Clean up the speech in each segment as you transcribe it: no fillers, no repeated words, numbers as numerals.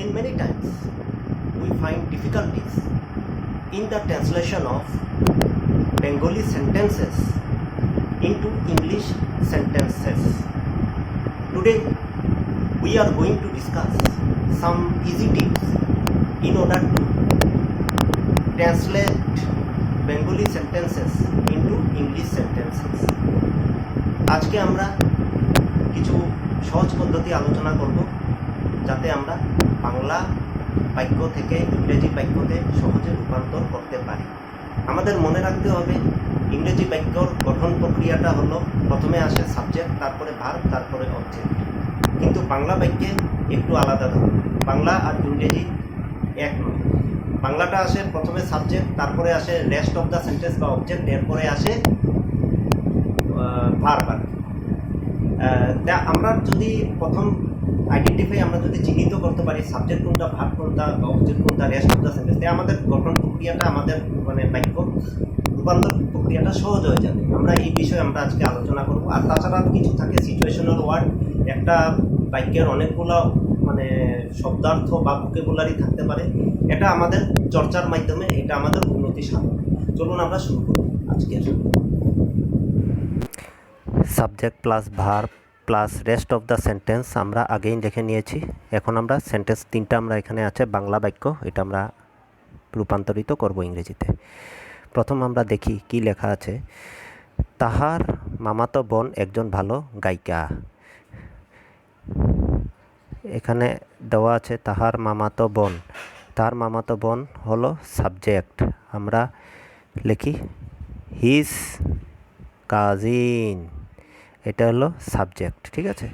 In many times, we find difficulties in the translation of Bengali sentences into English sentences. Today, we are going to discuss some easy tips in order to translate Bengali sentences into English sentences. আজকে আমরা কিছু সহজ পদ্ধতি আলোচনা করব যাতে আমরা বাংলা বাক্য থেকে ইংরেজি বাক্যতে সহজে রূপান্তর করতে পারি। আমাদের মনে রাখতে হবে ইংরেজি বাক্যর গঠন প্রক্রিয়াটা হলো প্রথমে আসে সাবজেক্ট, তারপরে ভার্ব, তারপরে অবজেক্ট। কিন্তু বাংলা বাক্যে একটু আলাদা ধরনের। বাংলা আর ইংরেজি এক নয়। বাংলাটা আসে প্রথমে সাবজেক্ট, তারপরে আসে রেস্ট অফ দ্য সেন্টেন্স বা অবজেক্ট, এরপরে আসে ভার্ব। তা আমরা যদি প্রথম আমরা যদি চিহ্নিত করতে পারি সাবজেক্ট কোনটা, ভার্ব কোনটা, অবজেক্ট কোনটা, রেস্ট অফ দ্য সেন্টেন্স, আমাদের গঠন প্রক্রিয়াটা, আমাদের বাক্য রূপান্তর প্রক্রিয়াটা সহজ হয়ে যাবে। আমরা এই বিষয়ে আমরা আজকে আলোচনা করব। আর তাছাড়া কিছু থাকে সিচুয়েশনাল ওয়ার্ড, একটা বাক্যের অনেকগুলো শব্দার্থ বা ভোকাবুলারি থাকতে পারে। এটা আমাদের চর্চার মাধ্যমে এটা আমাদের উন্নতি সাধন। চলুন আমরা শুরু করি আজকে। Subject plus verb plus rest of the sentence আমরা আগেই দেখে নিয়েছি। এখন আমরা সেন্টেন্স তিনটা আমরা এখানে আছে বাংলা বাক্য, এটা আমরা রূপান্তরিত করব ইংরেজিতে। প্রথম আমরা দেখি কি লেখা আছে। তাহার মামাতো বোন একজন ভালো গায়িকা। এখানে দেওয়া আছে তাহার মামাতো বোন। তার মামাতো বোন হলো সাবজেক্ট। আমরা লিখি হিজ কাজিন, এটা হলো সাবজেক্ট। ঠিক আছে,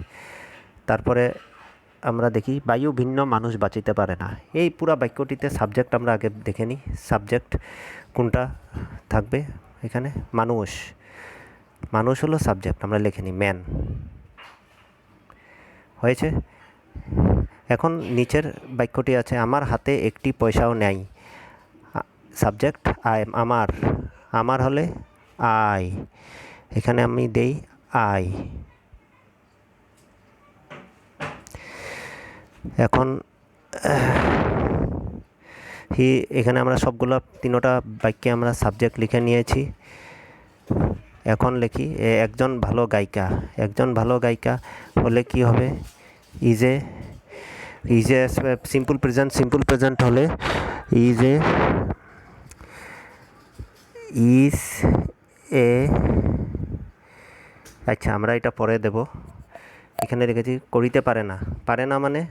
তারপরে আমরা দেখি বায়ু ভিন্ন মানুষ বাঁচিতে পারে না। এই পুরো বাক্যটিতে সাবজেক্ট আমরা আগে দেখে নিই। সাবজেক্ট কোনটা থাকবে এখানে? মানুষ। মানুষ হলো সাবজেক্ট, আমরা লিখে নিই ম্যান। হয়েছে। এখন নিচের বাক্যটি আছে আমার হাতে একটি পয়সাও নেই। সাবজেক্ট আই, আমার। আমার হলে আই, এখানে আমি দেই আই। এখন এখানে আমরা সবগুলো তিনোটা বাক্যে আমরা সাবজেক্ট লিখে নিয়েছি। এখন লিখি একজন ভালো গায়িকা। একজন ভালো গায়িকা হলে কি হবে? Is a simple present. Simple present হলে ইজ এ আচ্ছা, আমরা এটা পরে দেব। এখানে রেখেছি করিতে পারে না। পারে না মানে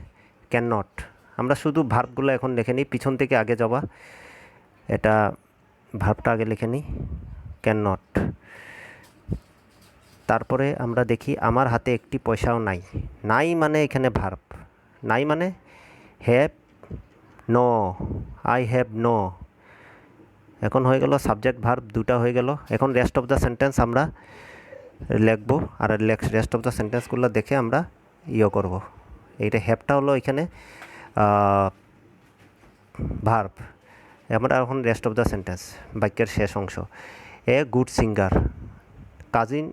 ক্যান নট। আমরা শুধু ভার্বগুলো এখন লিখে নিই, পিছন থেকে আগে যাওয়া। এটা ভার্বটা আগে লিখে নিই, ক্যান নট। তারপরে আমরা দেখি আমার হাতে একটি পয়সাও নাই। নাই মানে এখানে ভার্ব। নাই মানে have no, I have no. এখন হয়ে গেল সাবজেক্ট ভার্ব, দুটা হয়ে গেল। এখন রেস্ট অফ দ্য সেন্টেন্স আমরা লিখবো, আর রেস্ট অফ দ্য সেন্টেন্সগুলো দেখে আমরা করব। এইটা হ্যাভটা হলো এখানে ভার্ব। আমরা এখন রেস্ট অফ দ্য সেন্টেন্স, বাক্যের শেষ অংশ। A good singer. Cousin,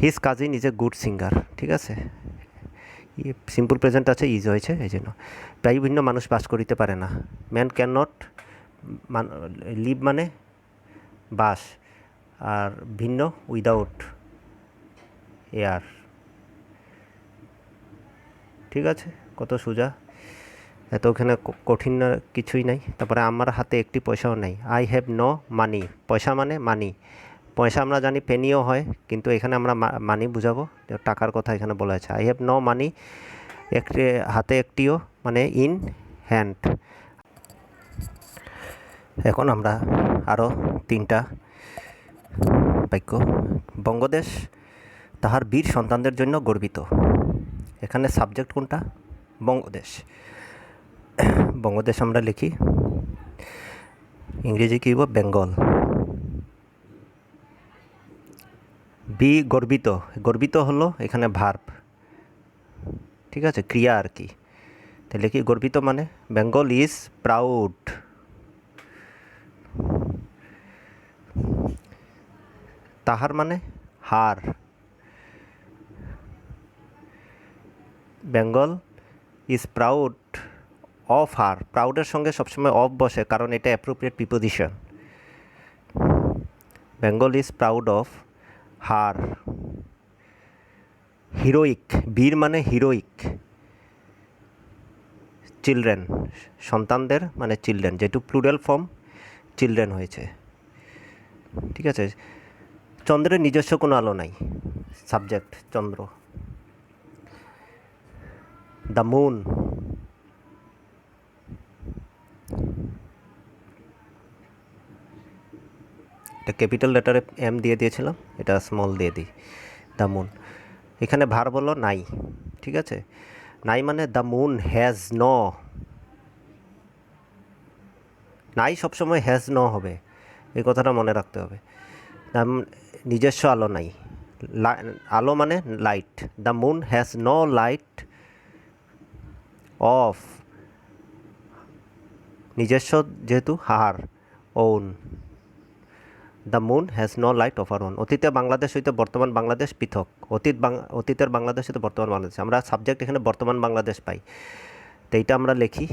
his cousin is a good singer. ঠিক আছে, সিম্পল প্রেজেন্ট আছে, ইজ হয়েছে এই জন্য। প্রায় ভিন্ন মানুষ বাস করিতে পারে না। ম্যান ক্যান নট লিভ মানে বাস, আর ভিন্ন উইদাউট এয়ার। ঠিক আছে, কত সোজা, এত ওখানে কঠিন কিছুই নাই। তারপরে আমার হাতে একটি পয়সাও নেই। I have no money. পয়সা মানে মানি। পয়সা আমরা জানি পেনিও হয়, কিন্তু এখানে আমরা মানি বুঝাবো, টাকার কথা এখানে বলা আছে। আই হ্যাভ নো মানি, একটি হাতে একটিও মানে ইন হ্যান্ড। এখন আমরা আরও তিনটা বাক্য। বঙ্গদেশ তাহার বীর সন্তানদের জন্য গর্বিত। এখানে সাবজেক্ট কোনটা? বঙ্গদেশ। বঙ্গদেশ আমরা লিখি, ইংরেজি কী হইব? বেঙ্গল। বি গর্বিত। গর্বিত হলো এখানে ভার্ব। ঠিক আছে, ক্রিয়া আর কি। তাহলে কি গর্বিত মানে বেঙ্গল ইজ প্রাউড। তাহার মানে her. Bengal is proud of her. প্রাউডের সঙ্গে সবসময় অফ বসে, কারণ এটা appropriate preposition. Bengal is proud of her heroic, বীর মানে হিরোইক, চিলড্রেন, সন্তানদের মানে চিলড্রেন, যেহেতু প্লুরাল ফর্ম চিলড্রেন হয়েছে। ঠিক আছে। চন্দ্রের নিজস্ব কোনো আলো নাই, সাবজেক্ট চন্দ্র। দ্য মুন, এটা ক্যাপিটাল লেটারে এম দিয়ে দিয়েছিলাম, এটা স্মল দিয়ে দিই। দ্য মুন, এখানে ভার বলো নাই। ঠিক আছে। নাই মানে দ্য মুন হ্যাজ ন, নাই সবসময় হ্যাজ ন হবে, এই কথাটা মনে রাখতে হবে। নিজস্ব আলো নাই, আলো মানে light. The moon has no light of, নিজস্ব যেহেতু her own, the moon has no light of her own. অতীতে বাংলাদেশ হইতে বর্তমান বাংলাদেশ পৃথক। অতীতের বাংলাদেশ হইতে বর্তমান বাংলাদেশ, আমরা সাবজেক্ট এখানে বর্তমান বাংলাদেশ পাই, তো এইটা আমরা লিখি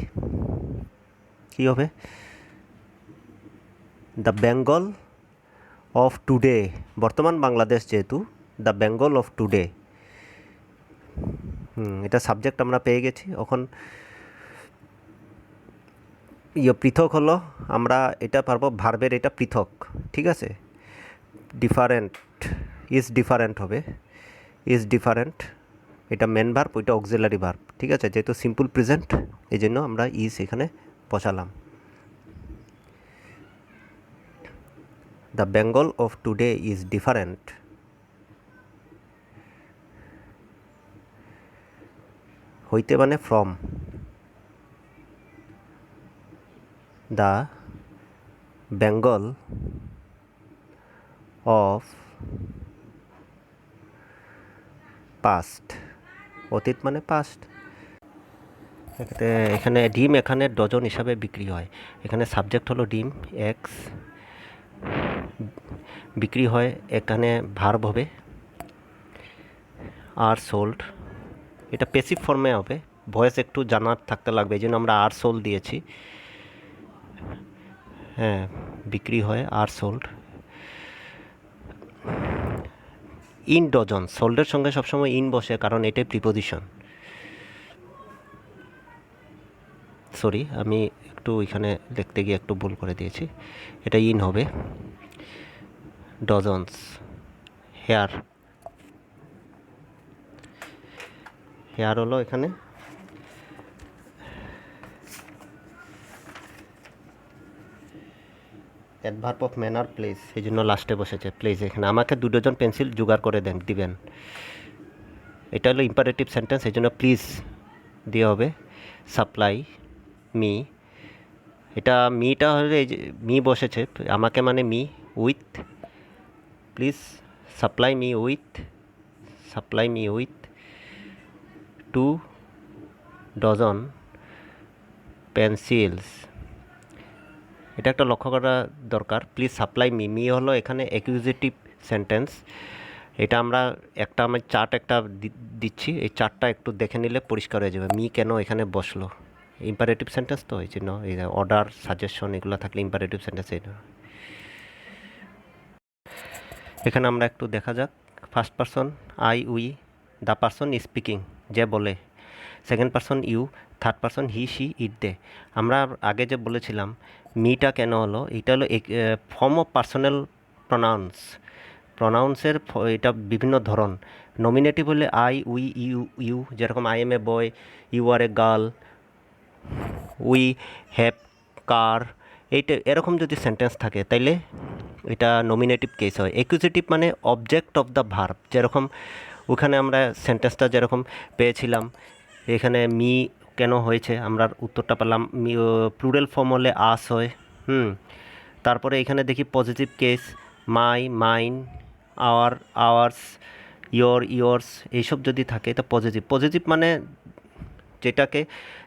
কী হবে, দ্য বেঙ্গল অফ টুডে, বর্তমান বাংলাদেশ যেহেতু, দ্য বেঙ্গল অফ টুডে। এটা সাবজেক্ট আমরা পেয়ে গেছি। এখন পৃথক হলো, আমরা এটা পারবো ভার্বের এটা পৃথক। ঠিক আছে। ডিফারেন্ট, ইজ ডিফারেন্ট হবে, ইজ ডিফারেন্ট, এটা মেন ভার্ব, ওইটা অক্সিলারি ভার্ব। ঠিক আছে। যেহেতু সিম্পল প্রেজেন্ট, এই জন্য আমরা ইজ এখানে বসালাম। The Bengal of today is different. হইতে মানে from, the Bengal of past, অতীত মানে পাস্ট। এখানে ডিম এখানে ডজন হিসাবে বিক্রি হয়, এখানে সাবজেক্ট হলো ডিম, এক্স, বিক্রি হয়, এখানে ভার্ব হবে আর সোল্ড, এটা প্যাসিভ ফর্মে হবে, ভয়েস একটু জানার থাকতে লাগবে, এই জন্য আমরা আর সোল্ড দিয়েছি। হ্যাঁ, বিক্রি হয় আর সোল্ড। ইন ডজন, সোল্ডের সঙ্গে সবসময় ইন বসে, কারণ এটাই প্রিপোজিশন। সরি, আমি একটু এখানে লিখতে গিয়ে একটু ভুল করে দিয়েছি, এটা ইন হবে। ডজনস, হেয়ার, হেয়ার হলো এখানে অ্যাডভার্ব অফ ম্যানার প্লেস, এই জন্য লাস্টে বসেছে প্লেস। এখানে আমাকে 2 ডজন পেন্সিল জোগাড় করে দিবেন, এটা হলো ইম্পারেটিভ সেন্টেন্স, এই জন্য প্লিজ দিয়ে হবে। সাপ্লাই মি, এটা মিটা হলে এই যে মি বসেছে, আমাকে মানে me, with, please supply me with, supply me with 2 dozen pencils. এটা একটা লক্ষ্য করা দরকার, প্লিজ সাপ্লাই মি, মি হলো এখানে অ্যাকুজিটিভ সেন্টেন্স। এটা আমরা আমি চার্ট একটা দিচ্ছি, এই চার্টটা একটু দেখে নিলে পরিষ্কার হয়ে যাবে মি কেন এখানে বসলো। ইম্পারেটিভ সেন্টেন্স তো এই জন্য, এই অর্ডার, সাজেশন এগুলো থাকলে ইম্পারেটিভ সেন্টেন্স। এখানে আমরা একটু দেখা যাক, first person I, we, the person speaking, যে বলে, second person you, third person he, she, it, they. আমরা আগে যে বলেছিলাম মিটা কেন হলো, এটা হলো ফর্ম অফ পার্সোনাল প্রনাউন্স। প্রনাউন্সের এটা বিভিন্ন ধরন। নমিনেটিভ হলে আই, উই, ইউ, যেরকম I am a boy, you are a girl, we have car, এইটা এরকম যদি সেন্টেন্স থাকে তাইলে এটা নমিনেটিভ কেস হয়। অ্যাকুজিটিভ মানে অবজেক্ট অফ দ্য ভার্ব, যেরকম ওখানে আমরা সেন্টেন্সটা যেরকম পেয়েছিলাম, এখানে মি কেন হয়েছে আমরা উত্তরটা পেলাম, প্লুরাল ফর্ম হলে আস হয়। তারপরে এখানে দেখি পজিটিভ কেস, মাই, মাইন, আওয়ার, আওয়ার্স, ইয়োর্স, এইসব যদি থাকে এটা পজিটিভ। পজিটিভ মানে যেটাকে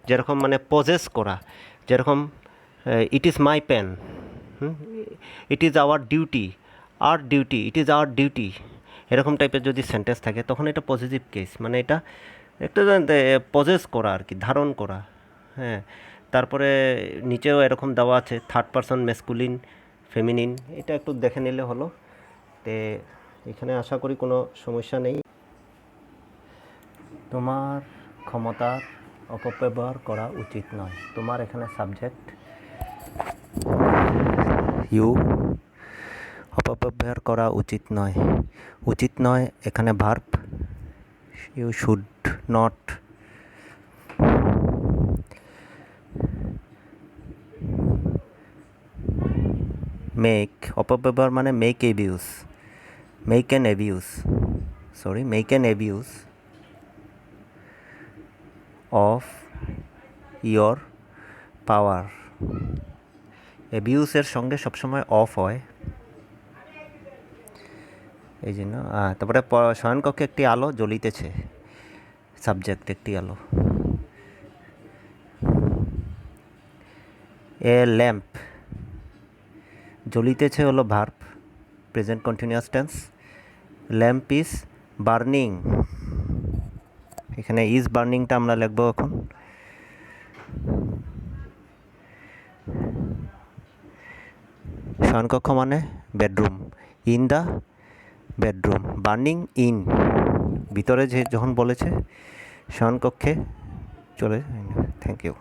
যেরকম মানে পজেস করা, যেরকম it is my pen, it is our duty, it is our duty, এরকম টাইপের যদি সেন্টেন্স থাকে তখন এটা পজিটিভ কেস, মানে এটা একটু পজেস করা আর কি, ধারণ করা। হ্যাঁ, তারপরে নিচেও এরকম দেওয়া আছে থার্ড পারসন মেসকুলিন ফেমিনিন, এটা একটু দেখে নিলে হলো। তে এখানে আশা করি কোনো সমস্যা নেই। তোমার ক্ষমতার অপব্যবহার করা উচিত নয়। তোমার এখানে সাবজেক্ট, ইউ, অপব্যবহার করা উচিত নয়। উচিত নয় এখানে verb, you should not. Make, অপব্যবহার মানে make abuse, make an abuse, sorry make an abuse of your power. অ্যাবিউসের সঙ্গে সবসময় অফ হয়, এই জন্য। তারপরে শয়নকক্ষে একটি আলো জ্বলিতেছে, সাবজেক্ট একটি আলো। এ ল্যাম্প, জ্বলিতেছে হলো verb, present continuous tense. Lamp is burning, এখানে ইজ বার্নিংটা আমরা লিখবো এখন। শয়নকক্ষ মানে bedroom, in the bedroom, burning in, ভিতরে যে যখন বলেছে শয়নকক্ষে চলে। Thank you.